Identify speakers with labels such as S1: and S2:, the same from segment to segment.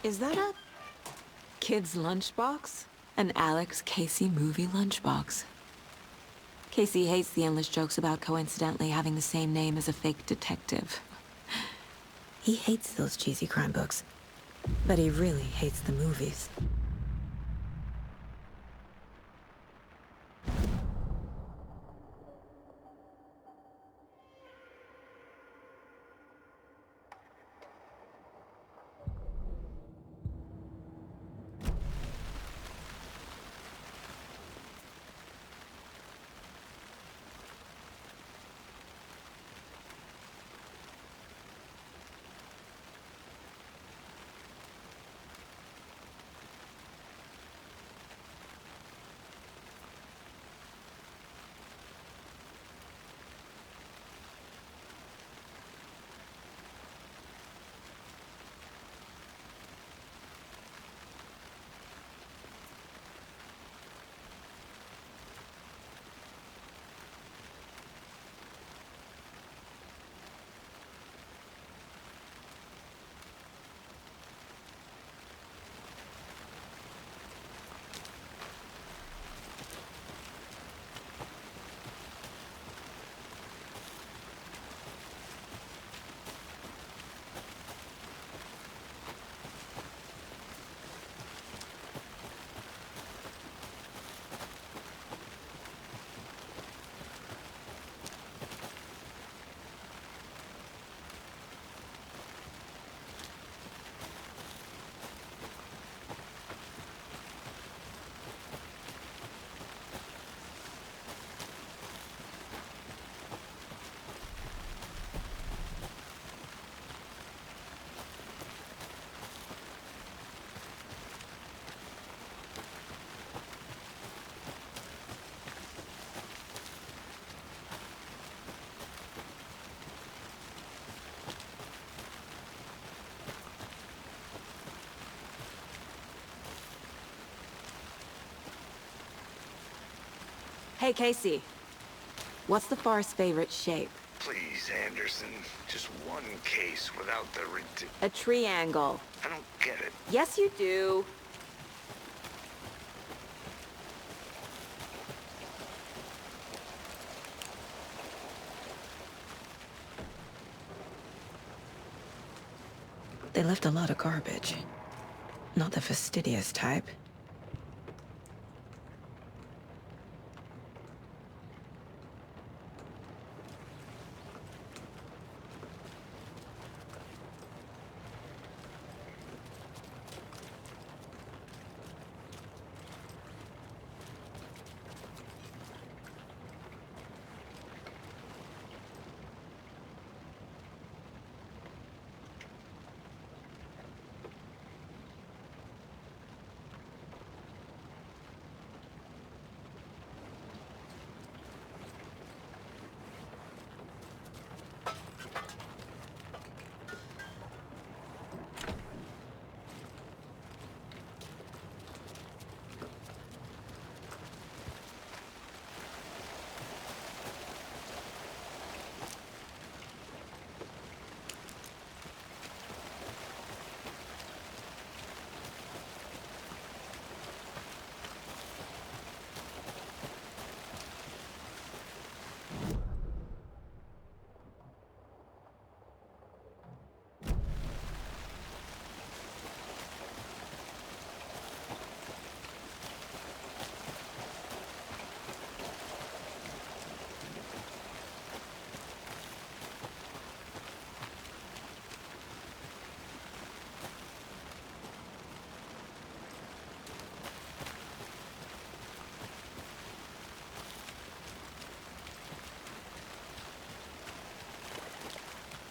S1: Is that a kid's lunchbox? An Alex Casey movie lunchbox. Casey hates the endless jokes about coincidentally having the same name as a fake detective. He hates those cheesy crime books, but he really hates the movies. Hey, Casey. What's the far's favorite shape?
S2: Please, Anderson. Just one case without the
S1: A triangle.
S2: I don't get it.
S1: Yes, you do. They left a lot of garbage. Not the fastidious type.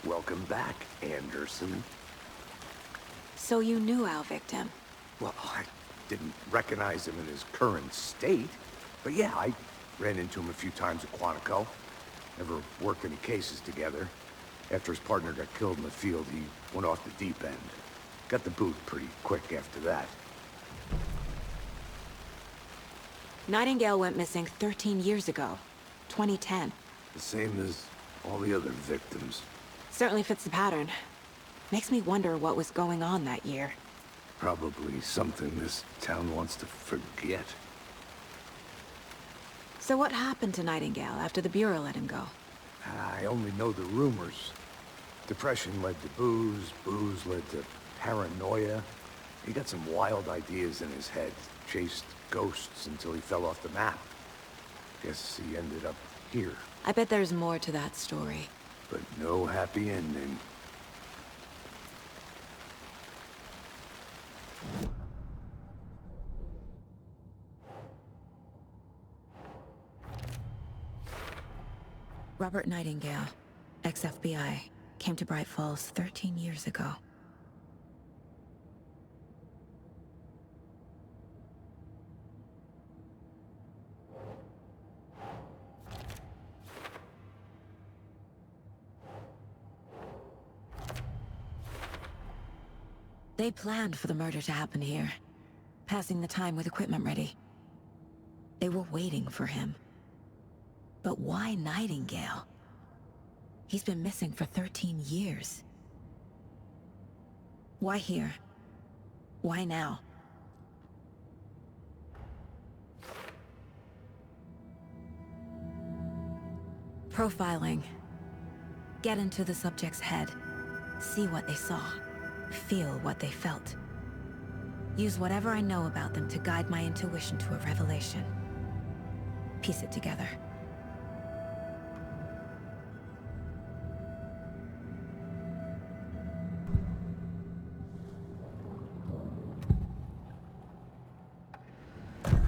S2: Welcome back, Anderson.
S1: So you knew our victim?
S2: Well, I didn't recognize him in his current state. But yeah, I ran into him a few times at Quantico. Never worked any cases together. After his partner got killed in the field, he went off the deep end. Got the boot pretty quick after that.
S1: Nightingale went missing 13 years ago. 2010.
S2: The same as all the other victims.
S1: Certainly fits the pattern. Makes me wonder what was going on that year.
S2: Probably something this town wants to forget.
S1: So what happened to Nightingale after the Bureau let him go?
S2: I only know the rumors. Depression led to booze, booze led to paranoia. He got some wild ideas in his head, chased ghosts until he fell off the map. Guess he ended up here.
S1: I bet there's more to that story.
S2: But no happy ending.
S1: Robert Nightingale, ex-FBI, came to Bright Falls 13 years ago. They planned for the murder to happen here, passing the time with equipment ready. They were waiting for him. But why Nightingale? He's been missing for 13 years. Why here? Why now? Profiling. Get into the subject's head. See what they saw. Feel what they felt. Use whatever I know about them to guide my intuition to a revelation. Piece it together.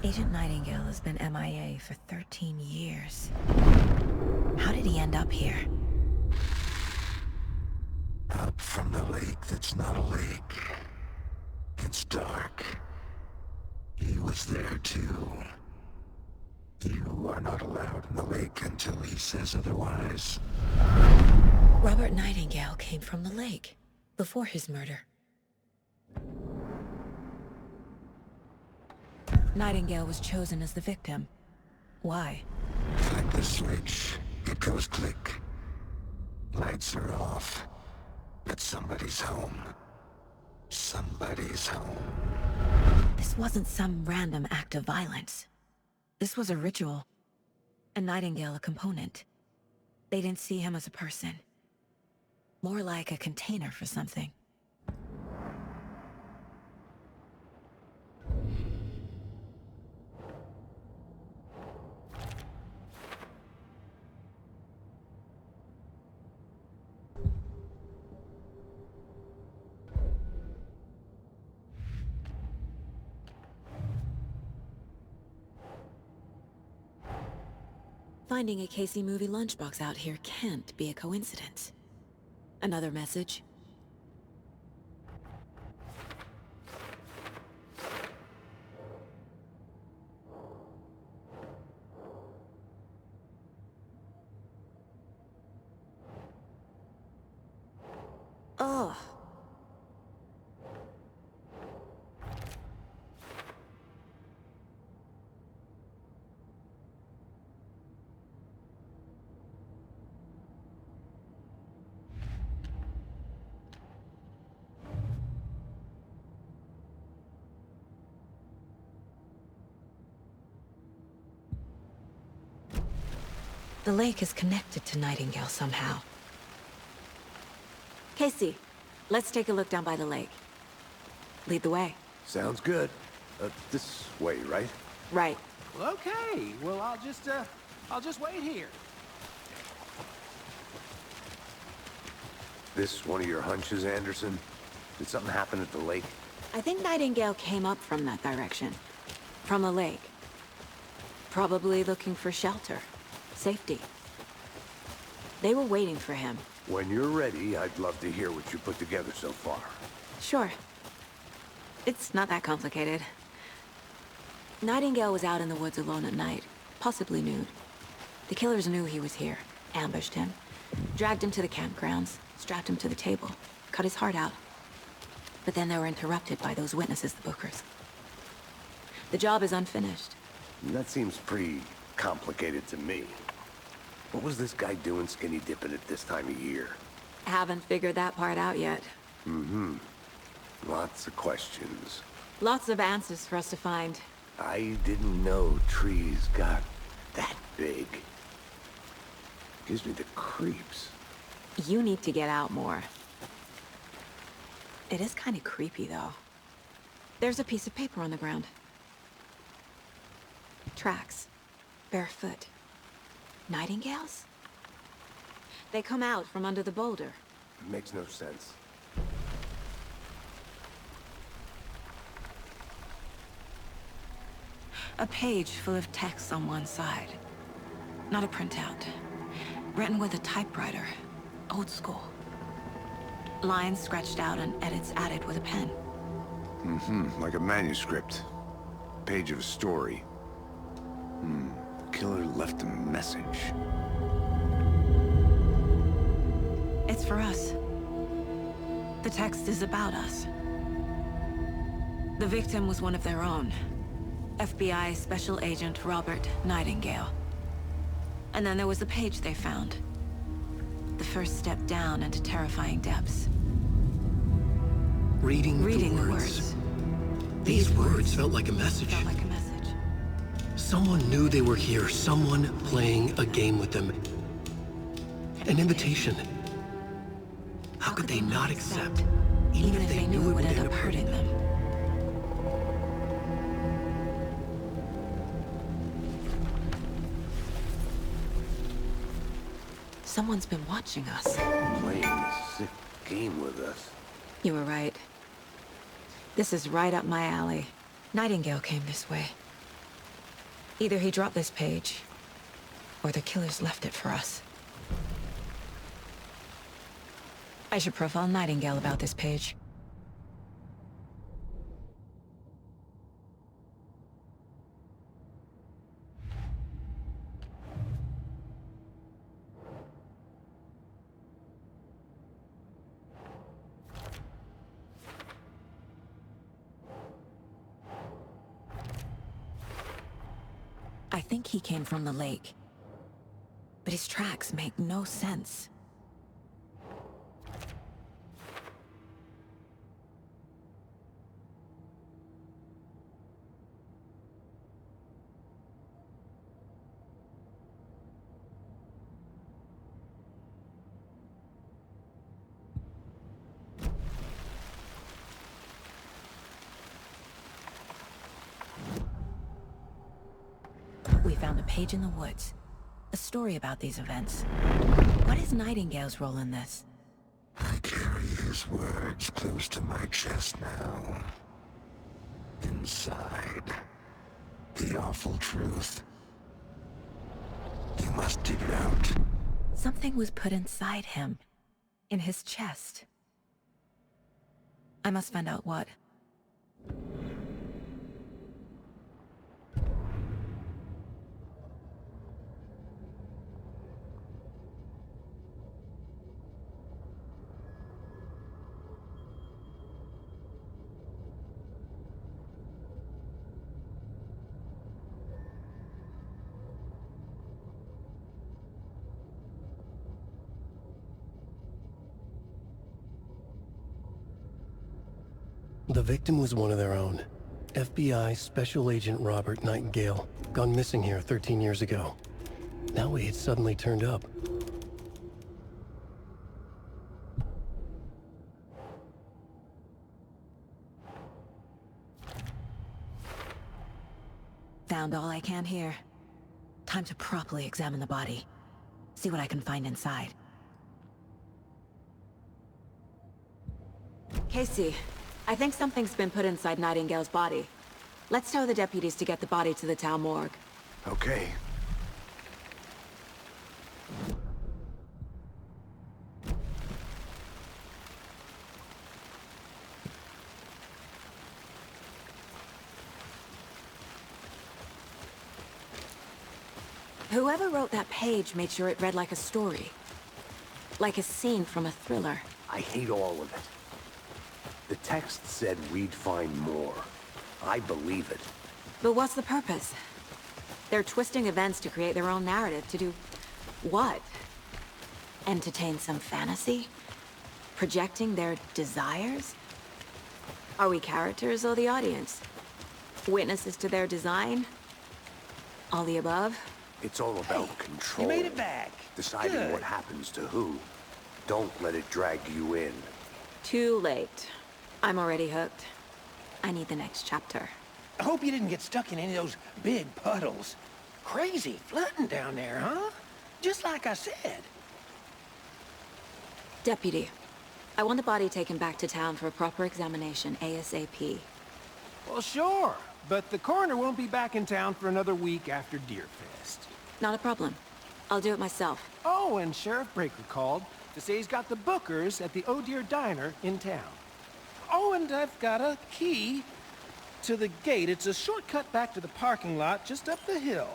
S1: Agent Nightingale has been MIA for 13 years. How did he end up here?
S3: Up from the lake that's not a lake. It's dark. He was there too. You are not allowed in the lake until he says otherwise.
S1: Robert Nightingale came from the lake, before his murder. Nightingale was chosen as the victim. Why?
S3: Like the switch, it goes click. Lights are off. But somebody's home. Somebody's home.
S1: This wasn't some random act of violence. This was a ritual. And Nightingale a component. They didn't see him as a person. More like a container for something. Finding a Casey movie lunchbox out here can't be a coincidence. Another message? Oh. The lake is connected to Nightingale somehow. Casey, let's take a look down by the lake. Lead the way.
S2: Sounds good. This way, right?
S1: Right.
S4: Well, okay. Well, I'll just wait here.
S2: This one of your hunches, Anderson? Did something happen at the lake?
S1: I think Nightingale came up from that direction. From the lake. Probably looking for shelter. Safety. They were waiting for him.
S2: When you're ready, I'd love to hear what you put together so far.
S1: Sure. It's not that complicated. Nightingale was out in the woods alone at night, possibly nude. The killers knew he was here, ambushed him, dragged him to the campgrounds, strapped him to the table, cut his heart out. But then they were interrupted by those witnesses, the Bookers. The job is unfinished.
S2: That seems pretty complicated to me. What was this guy doing skinny dipping at this time of year?
S1: Haven't figured that part out yet.
S2: Mm-hmm. Lots of questions.
S1: Lots of answers for us to find.
S2: I didn't know trees got that big. Gives me the creeps.
S1: You need to get out more. It is kind of creepy, though. There's a piece of paper on the ground. Tracks. Barefoot. Nightingales? They come out from under the boulder.
S2: Makes no sense.
S1: A page full of text on one side. Not a printout. Written with a typewriter. Old school. Lines scratched out and edits added with a pen.
S2: Like a manuscript. Page of a story. Killer left a message.
S1: It's for us. The text is about us. The victim was one of their own. FBI Special Agent Robert Nightingale. And then there was the page they found. The first step down into terrifying depths.
S5: Reading the words. These words felt like a message.
S1: Felt like a message.
S5: Someone knew they were here. Someone playing a game with them. An invitation. How could they not accept? Even if they knew it would end up hurting them.
S1: Someone's been watching us.
S2: Playing a sick game with us.
S1: You were right. This is right up my alley. Nightingale came this way. Either he dropped this page, or the killers left it for us. I should profile Nightingale about this page. I think he came from the lake. But his tracks make no sense. We found a page in the woods. A story about these events. What is Nightingale's role in this?
S3: I carry his words close to my chest now. Inside, the awful truth. You must dig it out.
S1: Something was put inside him. In his chest. I must find out what.
S5: The victim was one of their own. FBI Special Agent Robert Nightingale, gone missing here 13 years ago. Now he had suddenly turned up.
S1: Found all I can here. Time to properly examine the body. See what I can find inside. Casey, I think something's been put inside Nightingale's body. Let's tell the deputies to get the body to the town morgue.
S2: Okay.
S1: Whoever wrote that page made sure it read like a story. Like a scene from a thriller.
S2: I hate all of it. The text said we'd find more. I believe it.
S1: But what's the purpose? They're twisting events to create their own narrative. To do what? Entertain some fantasy? Projecting their desires? Are we characters or the audience? Witnesses to their design? All the above?
S2: It's all about control.
S4: You made it back.
S2: Deciding
S4: Good.
S2: what happens to who. Don't let it drag you in.
S1: Too late. I'm already hooked. I need the next chapter.
S4: I hope you didn't get stuck in any of those big puddles. Crazy flooding down there, huh? Just like I said.
S1: Deputy, I want the body taken back to town for a proper examination, ASAP.
S4: Well, sure. But the coroner won't be back in town for another week after Deerfest.
S1: Not a problem. I'll do it myself.
S4: Oh, and Sheriff Breaker called to say he's got the bookers at the Oh Dear Diner in town. Oh, and I've got a key to the gate. It's a shortcut back to the parking lot just up the hill.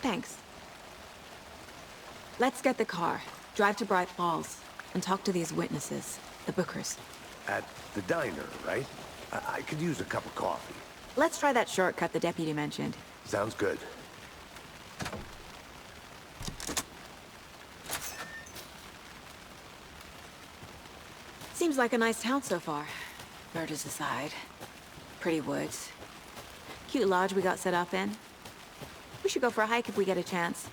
S1: Thanks. Let's get the car, drive to Bright Falls, and talk to these witnesses, the bookers.
S2: At the diner, right? I could use a cup of coffee.
S1: Let's try that shortcut the deputy mentioned.
S2: Sounds good.
S1: Seems like a nice town so far. Murders aside. Pretty woods. Cute lodge we got set up in. We should go for a hike if we get a chance.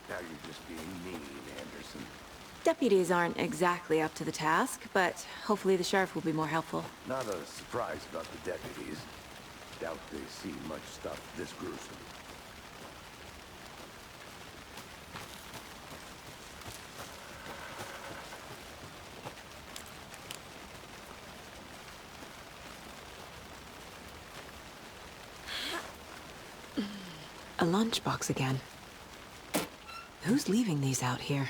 S2: Now you're just being mean, Anderson.
S1: Deputies aren't exactly up to the task, but hopefully the sheriff will be more helpful.
S2: Not a surprise about the deputies. Doubt they see much stuff this gruesome.
S1: A lunchbox again. Who's leaving these out here?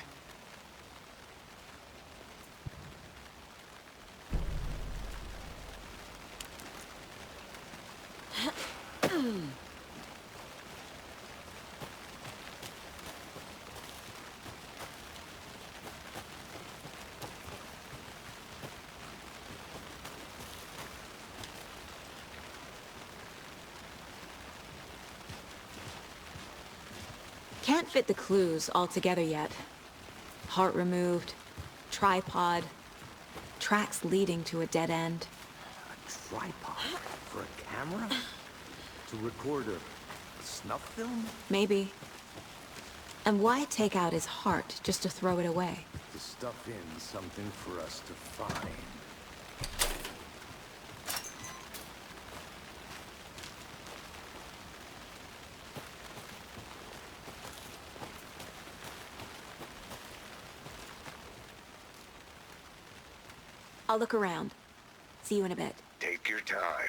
S1: Can't fit the clues all together yet. Heart removed, tripod, tracks leading to a dead end.
S2: A tripod? For a camera? To record a snuff film?
S1: Maybe. And why take out his heart just to throw it away?
S2: To stuff in something for us to find.
S1: I'll look around. See you in a bit.
S2: Take your time.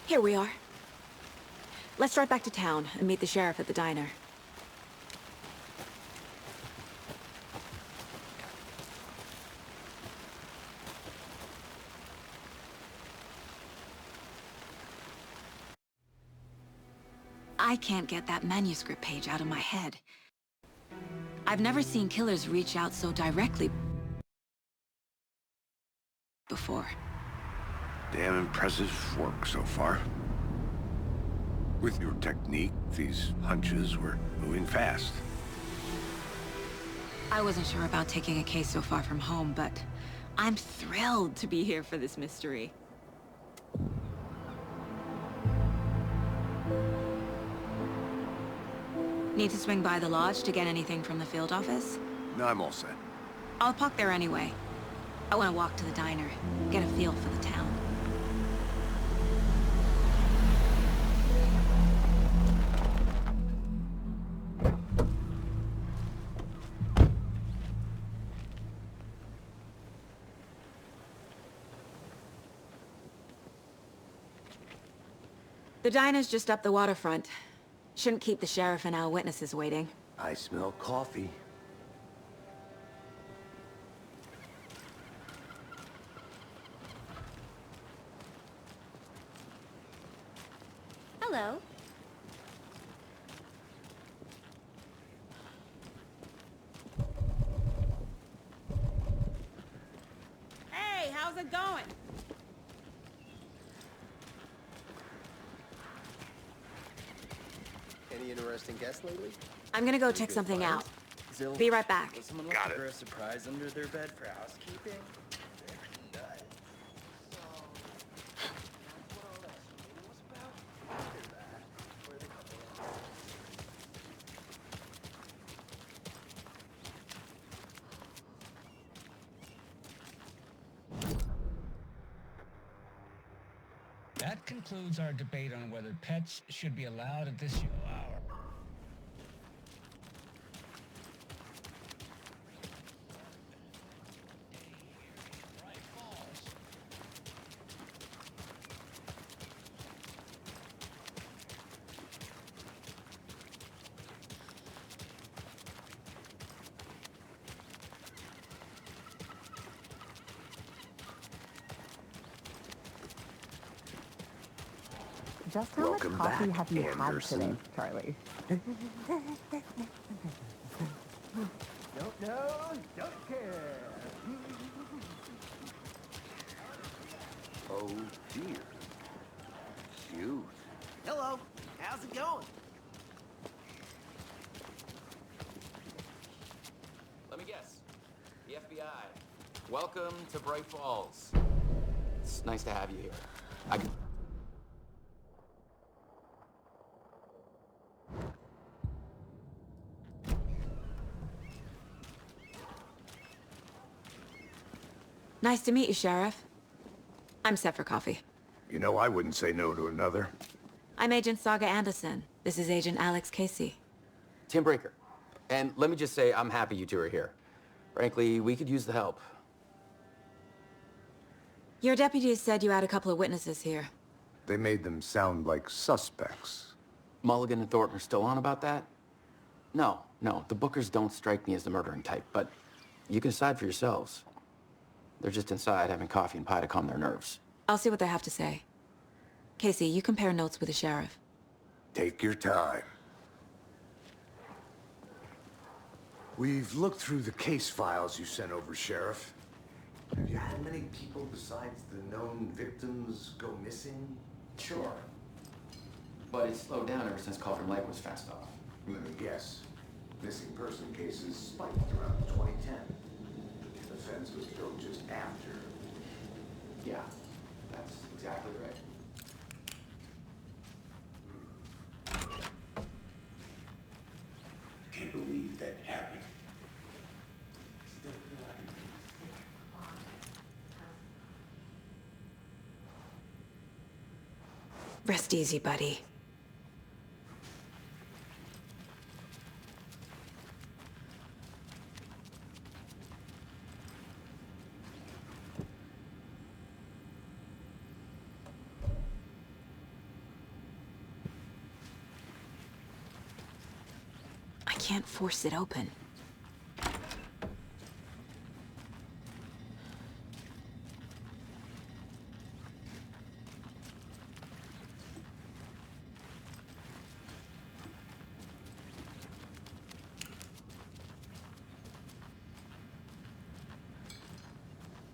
S1: Here we are. Let's drive back to town and meet the sheriff at the diner. I can't get that manuscript page out of my head. I've never seen killers reach out so directly before.
S2: Damn impressive work so far. With your technique, these hunches were moving fast.
S1: I wasn't sure about taking a case so far from home, but I'm thrilled to be here for this mystery. Need to swing by the lodge to get anything from the field office?
S2: No, I'm all set.
S1: I'll park there anyway. I want to walk to the diner, get a feel for the town. The diner's just up the waterfront. Shouldn't keep the sheriff and our witnesses waiting.
S2: I smell coffee.
S6: Hello.
S1: Hey, how's it going?
S7: Any interesting guests lately?
S1: I'm gonna go check something out. Be right back.
S8: Someone
S2: Got
S8: left
S2: it.
S8: her a surprise under their bed for housekeeping?
S9: That concludes our debate on whether pets should be allowed at this show hour.
S10: Just how
S2: Welcome
S10: much coffee
S2: back,
S10: have you had
S2: Anderson.
S10: today, Charlie?
S4: Don't know, don't care.
S2: Oh, dear. Shoot.
S7: Hello. How's it going?
S11: Let me guess. The FBI. Welcome to Bright Falls. It's nice to have you here. I can...
S1: Nice to meet you, Sheriff. I'm set for coffee.
S2: You know, I wouldn't say no to another.
S1: I'm Agent Saga Anderson. This is Agent Alex Casey.
S11: Tim Breaker. And let me just say, I'm happy you two are here. Frankly, we could use the help.
S1: Your deputies said you had a couple of witnesses here.
S2: They made them sound like suspects.
S11: Mulligan and Thornton are still on about that? No, the Bookers don't strike me as the murdering type, but you can decide for yourselves. They're just inside having coffee and pie to calm their nerves.
S1: I'll see what they have to say. Casey, you compare notes with the sheriff.
S2: Take your time. We've looked through the case files you sent over, Sheriff. Have you had many people besides the known victims go missing?
S11: Sure. But it's slowed down ever since Cauldron Lake was fenced off.
S2: Let me guess. Missing person cases spiked around 2010. The fence was built just after.
S11: Yeah, that's exactly right.
S3: Can't believe that happened.
S1: Rest easy, buddy. I can't force it open.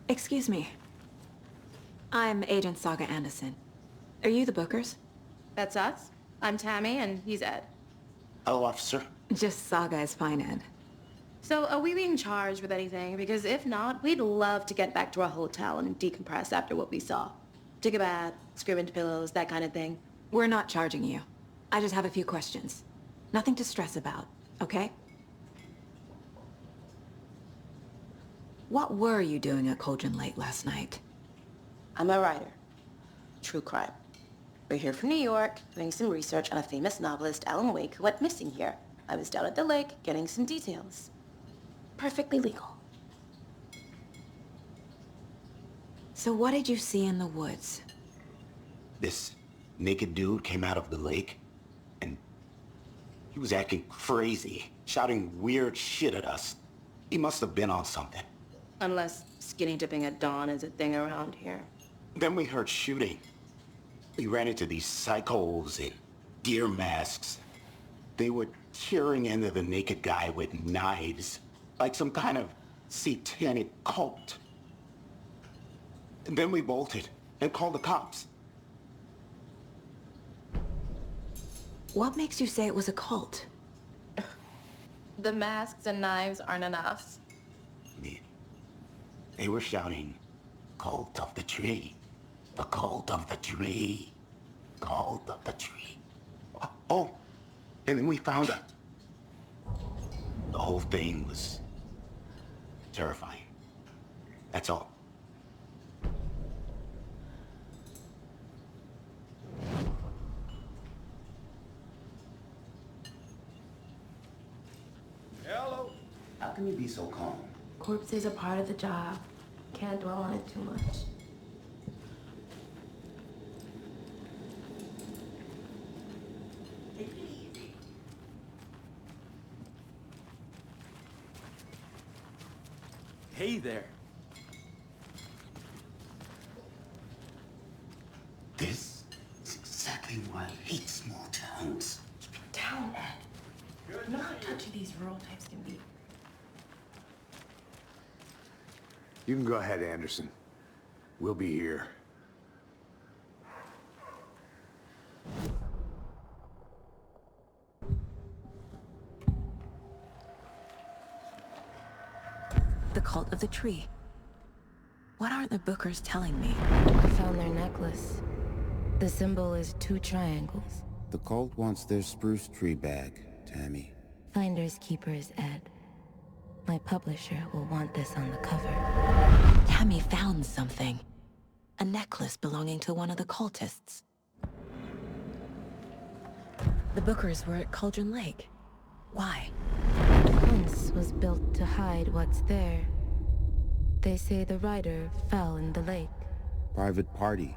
S1: Excuse me. I'm Agent Saga Anderson. Are you the Bookers?
S6: That's us. I'm Tammy, and he's Ed.
S3: Hello, officer.
S1: Just Saga is fine, Ed.
S6: So, are we being charged with anything? Because if not, we'd love to get back to our hotel and decompress after what we saw. Take a bath, scream into pillows, that kind of thing.
S1: We're not charging you. I just have a few questions. Nothing to stress about, okay? What were you doing at Cauldron Lake last night?
S6: I'm a writer. True crime. We're here from New York, doing some research on a famous novelist, Alan Wake, who went missing here. I was down at the lake, getting some details. Perfectly legal.
S1: So what did you see in the woods?
S3: This
S12: naked dude came out of the lake, and he was acting crazy, shouting weird shit at us. He must have been on something.
S6: Unless skinny dipping at dawn is a thing around here.
S12: Then we heard shooting. We ran into these psychos in deer masks. They were tearing into the naked guy with knives, like some kind of satanic cult. And then we bolted and called the cops.
S1: What makes you say it was a cult?
S6: The masks and knives aren't enough.
S12: They were shouting, "Cult of the tree, the cult of the tree, cult of the tree." Oh, and then we found out. The whole thing was terrifying. That's all.
S4: Hello.
S12: How can you be so calm?
S6: Corpses are part of the job. Can't dwell on it too much.
S8: Hey there.
S12: This is exactly why I hate small towns.
S6: Down, Ed. You know how touchy these rural types can be.
S2: You can go ahead, Anderson. We'll be here.
S1: The cult of the tree. What aren't the Bookers telling me?
S13: I found their necklace. The symbol is 2 triangles.
S14: The cult wants their spruce tree bag, Tammy.
S13: Finders keepers, Ed. My publisher will want this on the cover.
S1: Tammy found something. A necklace belonging to one of the cultists. The Bookers were at Cauldron Lake. Why?
S13: The fence was built to hide what's there. They say the rider fell in the lake.
S14: Private party.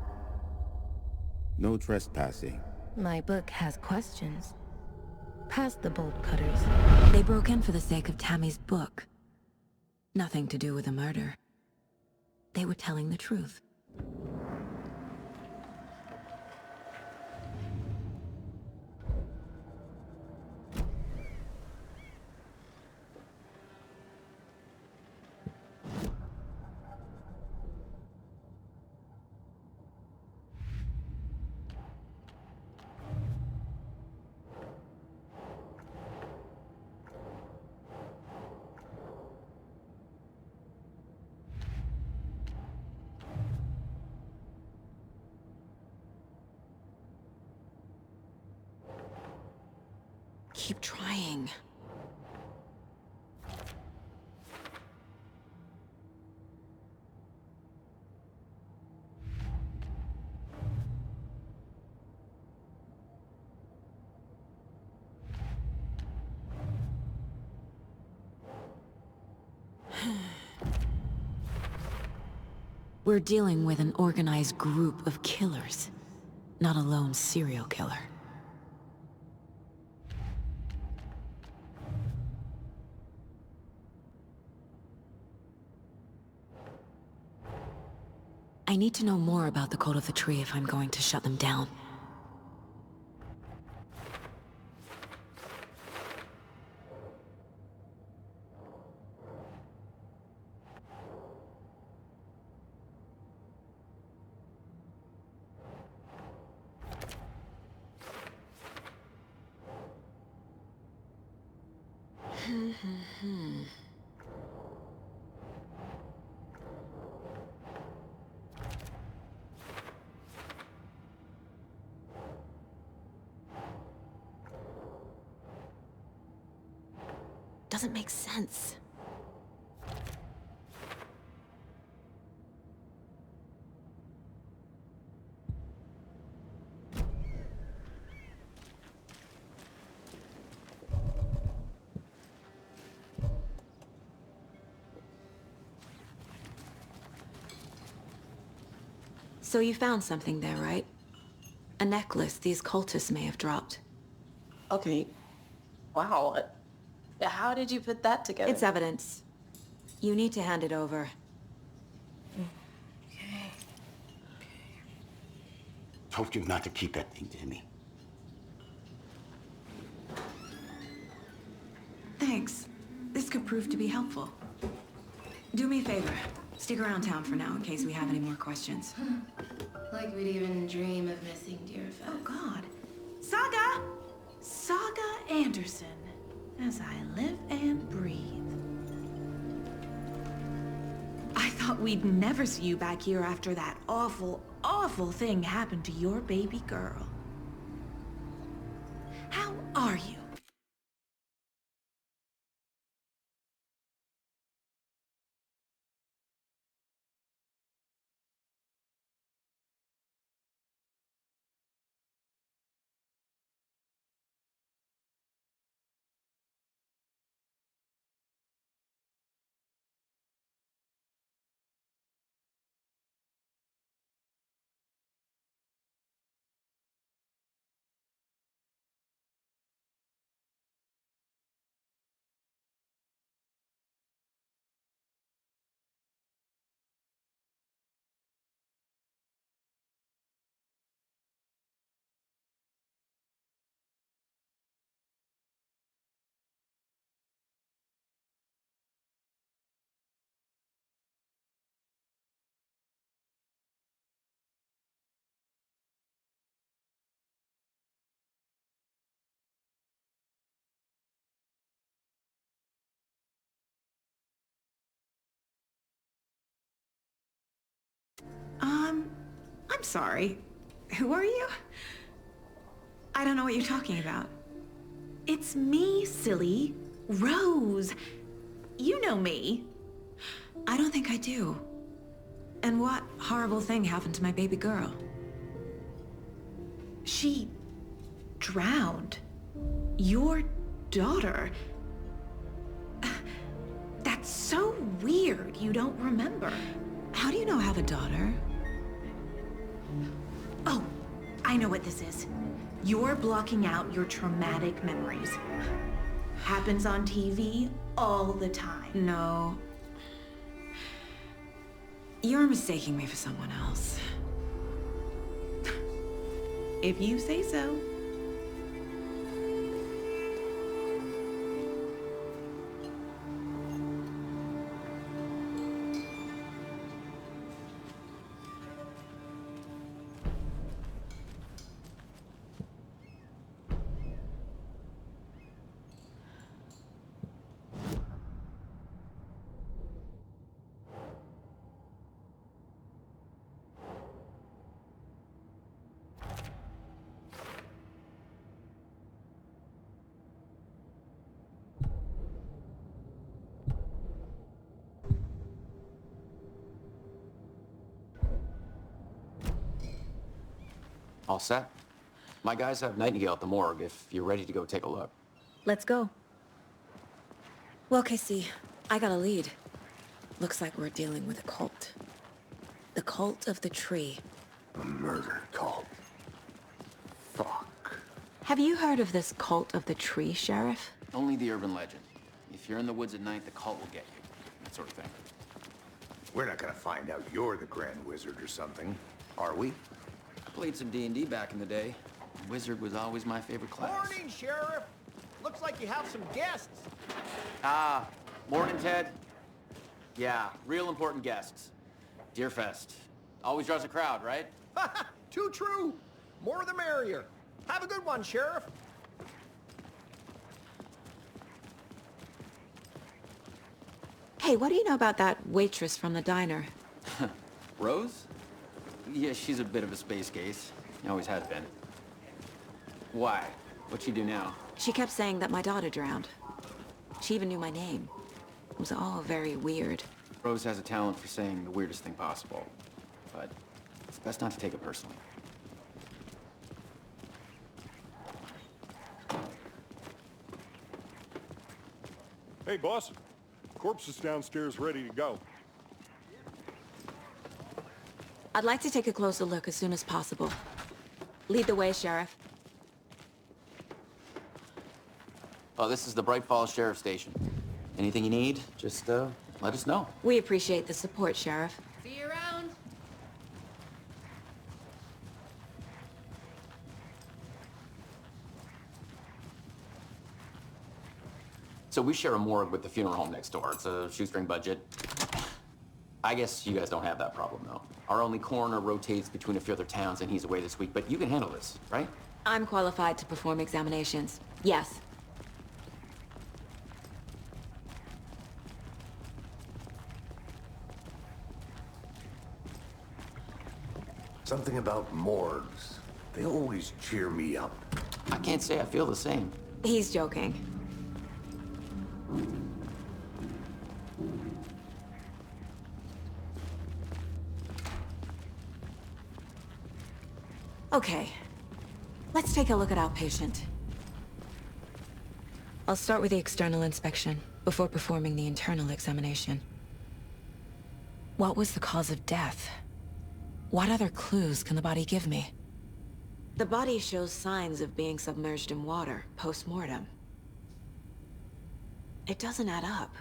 S14: No trespassing.
S13: My book has questions. Past the bolt cutters.
S1: They broke in for the sake of Tammy's book. Nothing to do with the murder. They were telling the truth. Keep trying. We're dealing with an organized group of killers, not a lone serial killer. I need to know more about the Cult of the Tree if I'm going to shut them down. Doesn't make sense. So you found something there, right? A necklace these cultists may have dropped.
S6: Okay. Wow. How did you put that together?
S1: It's evidence. You need to hand it over.
S6: Okay.
S12: Told you not to keep that thing to me.
S1: Thanks. This could prove to be helpful. Do me a favor. Stick around town for now in case we have any more questions.
S13: Like we'd even dream of missing Deerfest.
S6: Oh, God. Saga! Saga Anderson. As I live and breathe. I thought we'd never see you back here after that awful, awful thing happened to your baby girl. How are you? I'm sorry. Who are you? I don't know what you're talking about. It's me, silly. Rose. You know me. I don't think I do. And what horrible thing happened to my baby girl? She drowned. Your daughter. That's so weird you don't remember. How do you know I have a daughter? Oh, I know what this is. You're blocking out your traumatic memories. Happens on TV all the time. No. You're mistaking me for someone else. If you say so.
S11: All set? My guys have Nightingale at the morgue if you're ready to go take a look.
S1: Let's go. Well, Casey, I got a lead. Looks like we're dealing with a cult. The cult of the tree.
S2: A murder cult. Fuck.
S1: Have you heard of this cult of the tree, Sheriff?
S11: Only the urban legend. If you're in the woods at night, the cult will get you. That sort of thing.
S2: We're not gonna find out you're the Grand Wizard or something, are we?
S11: Played some D&D back in the day. Wizard was always my favorite class.
S7: Morning, Sheriff. Looks like you have some guests.
S11: Ah, morning, Ted. Yeah, real important guests. Deerfest. Always draws a crowd, right?
S7: Too true. More the merrier. Have a good one, Sheriff.
S1: Hey, what do you know about that waitress from the diner?
S11: Rose? Yeah, she's a bit of a space case. Always has been. Why? What'd she do now?
S1: She kept saying that my daughter drowned. She even knew my name. It was all very weird.
S11: Rose has a talent for saying the weirdest thing possible. But it's best not to take it personally.
S15: Hey, boss. Corpse is downstairs ready to go.
S1: I'd like to take a closer look as soon as possible. Lead the way, Sheriff.
S11: Oh, this is the Bright Falls Sheriff Station. Anything you need, just let us know.
S1: We appreciate the support, Sheriff.
S6: See you around.
S11: So we share a morgue with the funeral home next door. It's a shoestring budget. I guess you guys don't have that problem, though. Our only coroner rotates between a few other towns, and he's away this week, but you can handle this, right?
S1: I'm qualified to perform examinations. Yes.
S2: Something about morgues. They always cheer me up.
S11: I can't say I feel the same.
S1: He's joking. Okay. Let's take a look at outpatient. I'll start with the external inspection before performing the internal examination. What was the cause of death? What other clues can the body give me? The body shows signs of being submerged in water post-mortem. It doesn't add up.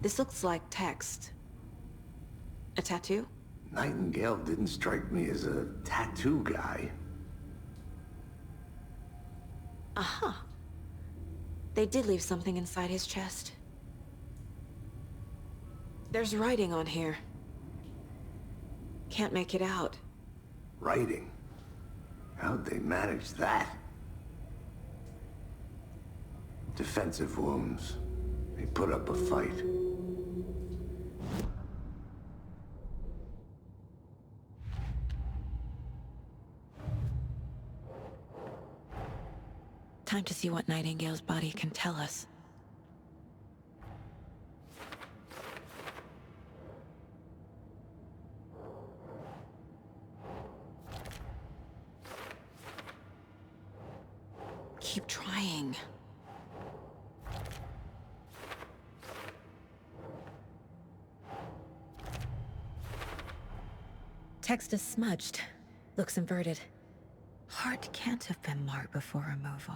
S1: This looks like text. A tattoo?
S2: Nightingale didn't strike me as a tattoo guy.
S1: Uh-huh. They did leave something inside his chest. There's writing on here. Can't make it out.
S2: Writing? How'd they manage that? Defensive wounds. They put up a fight.
S1: Time to see what Nightingale's body can tell us. Keep trying. Text is smudged. Looks inverted. Heart can't have been marked before removal.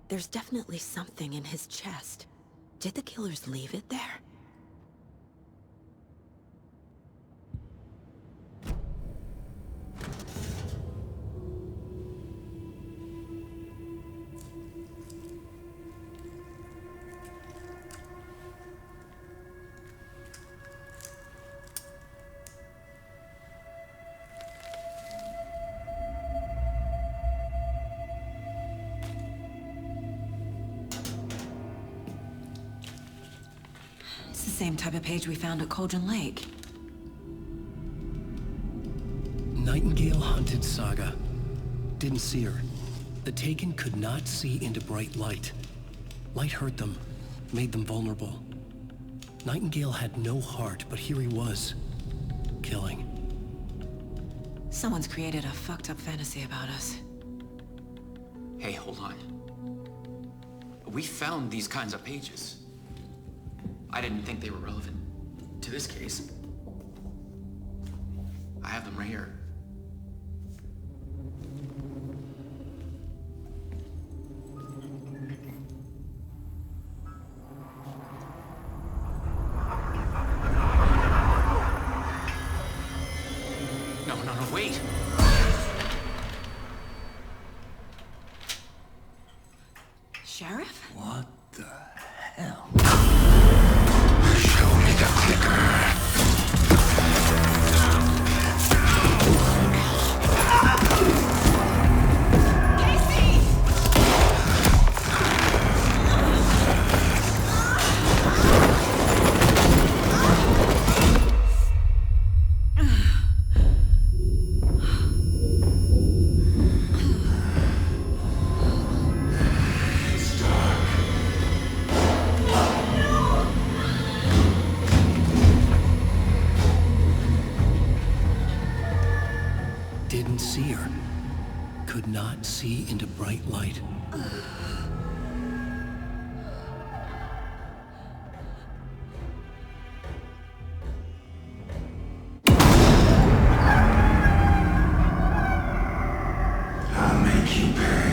S1: There's definitely something in his chest. Did the killers leave it there? It's the same type of page we found at Cauldron Lake.
S5: Nightingale hunted Saga. Didn't see her. The Taken could not see into bright light. Light hurt them, made them vulnerable. Nightingale had no heart, but here he was, killing.
S1: Someone's created a fucked up fantasy about us.
S11: Hey, hold on. We found these kinds of pages. I didn't think they were relevant to this case. I have them right here. No, wait!
S1: Sheriff?
S3: What the hell?
S12: Show me the clicker.
S5: could not see into bright light.
S3: I'll make you pay.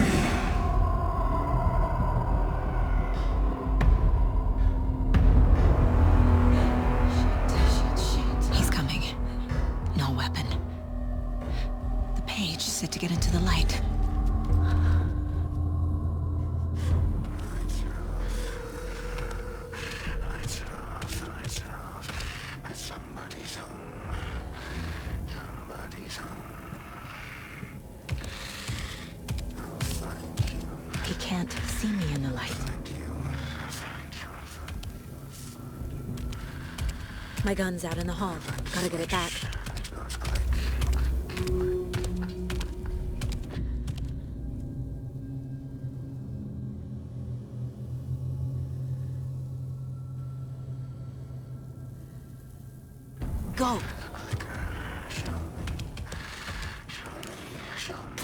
S1: He's coming. No weapon. The page is set to get into the light.
S3: Lights off. Somebody's home. Somebody's home. I'll find you.
S1: He can't see me in the light. My gun's out in the hall. Gotta get it back. Go!
S3: Show me.